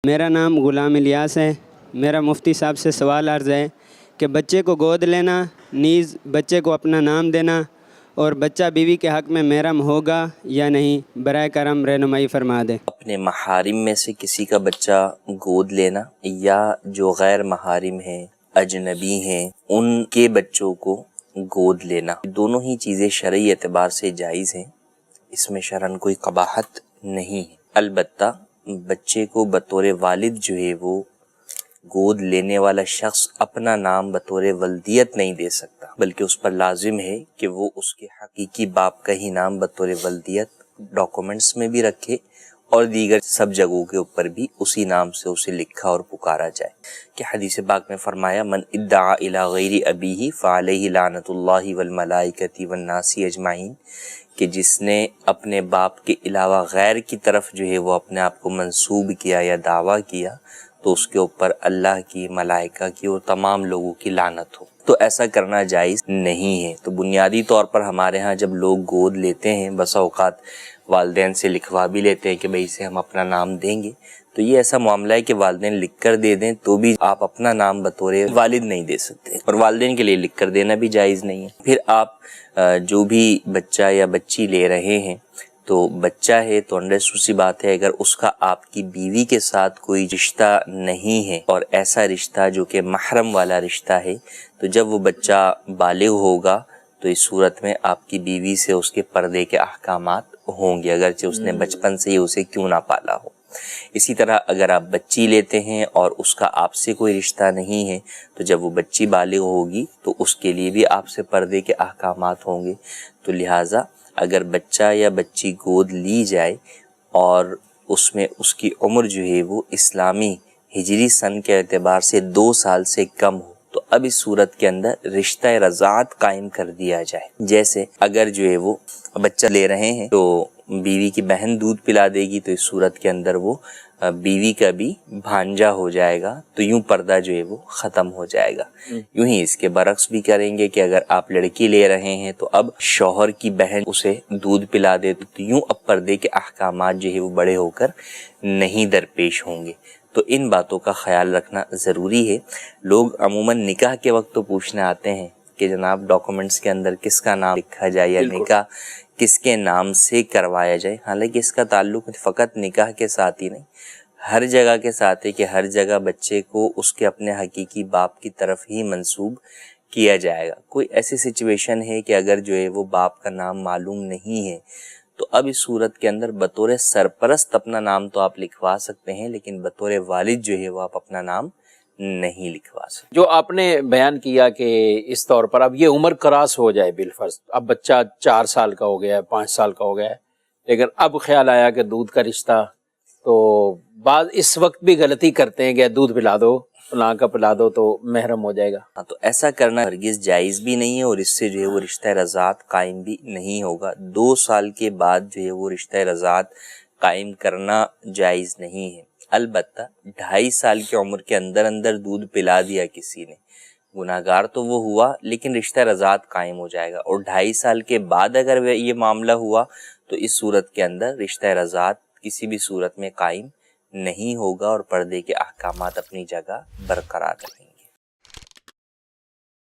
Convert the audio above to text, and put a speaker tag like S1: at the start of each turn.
S1: میرا نام غلام الیاس ہے۔ میرا مفتی صاحب سے سوال عرض ہے کہ بچے کو گود لینا، نیز بچے کو اپنا نام دینا اور بچہ بیوی کے حق میں محرم ہوگا یا نہیں، برائے کرم رہنمائی فرما دیں۔
S2: اپنے محارم میں سے کسی کا بچہ گود لینا یا جو غیر محارم ہیں، اجنبی ہیں، ان کے بچوں کو گود لینا، دونوں ہی چیزیں شرعی اعتبار سے جائز ہیں، اس میں شرعاً کوئی قباحت نہیں ہے۔ البتہ بچے کو بطور والد جو ہے وہ گود لینے والا شخص اپنا نام بطور ولدیت نہیں دے سکتا، بلکہ اس پر لازم ہے کہ وہ اس کے حقیقی باپ کا ہی نام بطور ولدیت ڈاکومنٹس میں بھی رکھے اور دیگر سب جگہوں کے اوپر بھی اسی نام سے اسے لکھا اور پکارا جائے، کہ حدیث پاک میں فرمایا من ادعا الی غیر ابیہ فعلیہ لعنۃ اللہ والملائکۃ والناس اجمعین، کہ جس نے اپنے باپ کے علاوہ غیر کی طرف جو ہے وہ اپنے آپ کو منسوب کیا یا دعویٰ کیا تو اس کے اوپر اللہ کی، ملائکہ کی اور تمام لوگوں کی لعنت ہو۔ تو ایسا کرنا جائز نہیں ہے۔ تو بنیادی طور پر ہمارے ہاں جب لوگ گود لیتے ہیں، بسا اوقات والدین سے لکھوا بھی لیتے ہیں کہ بھئی اسے ہم اپنا نام دیں گے، تو یہ ایسا معاملہ ہے کہ والدین لکھ کر دے دیں تو بھی آپ اپنا نام بطور والد نہیں دے سکتے، اور والدین کے لیے لکھ کر دینا بھی جائز نہیں ہے۔ پھر آپ جو بھی بچہ یا بچی لے رہے ہیں، تو بچہ ہے تو انڈرسٹوڈ سی بات ہے، اگر اس کا آپ کی بیوی کے ساتھ کوئی رشتہ نہیں ہے اور ایسا رشتہ جو کہ محرم والا رشتہ ہے، تو جب وہ بچہ بالغ ہوگا تو اس صورت میں آپ کی بیوی سے اس کے پردے کے احکامات ہوں گے، اگرچہ اس نے بچپن سے ہی اسے کیوں نہ پالا ہو۔ اسی طرح اگر آپ بچی لیتے ہیں اور اس کا آپ سے کوئی رشتہ نہیں ہے، تو جب وہ بچی بالغ ہوگی تو اس کے لیے بھی آپ سے پردے کے احکامات ہوں گے۔ تو لہٰذا اگر بچہ یا بچی گود لی جائے اور اس میں اس کی عمر جو ہے وہ اسلامی ہجری سن کے اعتبار سے 2 سال سے کم ہو، تو اب اس صورت کے اندر رشتہ رضاعت قائم کر دیا جائے۔ جیسے اگر جو ہے وہ بچہ لے رہے ہیں تو بیوی کی بہن دودھ پلا دے گی، تو اس صورت کے اندر وہ بیوی کا بھی بھانجا ہو جائے گا، تو یوں پردہ جو ہے وہ ختم ہو جائے گا۔ یوں ہی اس کے برعکس بھی کریں گے کہ اگر آپ لڑکی لے رہے ہیں تو اب شوہر کی بہن اسے دودھ پلا دے تو یوں اب پردے کے احکامات جو ہے وہ بڑے ہو کر نہیں درپیش ہوں گے۔ تو ان باتوں کا خیال رکھنا ضروری ہے۔ لوگ عموماً نکاح کے وقت تو پوچھنے آتے ہیں کہ جناب ڈاکومنٹس کے اندر کس کا نام لکھا جائے یا نکاح کس کے نام سے کروایا جائے، حالانکہ اس کا تعلق فقط نکاح کے ساتھ ہی نہیں، ہر جگہ کے ساتھ ہے کہ ہر جگہ بچے کو اس کے اپنے حقیقی باپ کی طرف ہی منسوب کیا جائے گا۔ کوئی ایسی سچویشن ہے کہ اگر جو ہے وہ باپ کا نام معلوم نہیں ہے، تو اب اس صورت کے اندر بطور سرپرست اپنا نام تو آپ لکھوا سکتے ہیں، لیکن بطور والد جو ہے وہ آپ اپنا نام نہیں لکھوا سکتے۔
S3: جو آپ نے بیان کیا کہ اس طور پر اب یہ عمر کراس ہو جائے بالفرض، اب بچہ 4 سال کا ہو گیا ہے، 5 سال کا ہو گیا ہے، لیکن اب خیال آیا کہ دودھ کا رشتہ، تو بعض اس وقت بھی غلطی کرتے ہیں کہ دودھ پلا دو، فلاں کا پلا دو تو محرم ہو جائے گا۔
S2: ہاں، تو ایسا کرنا ہرگز جائز بھی نہیں ہے، اور اس سے جو ہے وہ رشتہ رضاعت قائم بھی نہیں ہوگا۔ 2 سال کے بعد جو ہے وہ رشتہ رضاعت قائم کرنا جائز نہیں ہے۔ البتہ 2.5 سال کی عمر کے اندر اندر دودھ پلا دیا کسی نے، گناہگار تو وہ ہوا لیکن رشتہ رضاعت قائم ہو جائے گا، اور 2.5 سال کے بعد اگر یہ معاملہ ہوا تو اس صورت کے اندر رشتہ رضاعت کسی بھی صورت میں قائم نہیں ہوگا اور پردے کے احکامات اپنی جگہ برقرار رہیں گے۔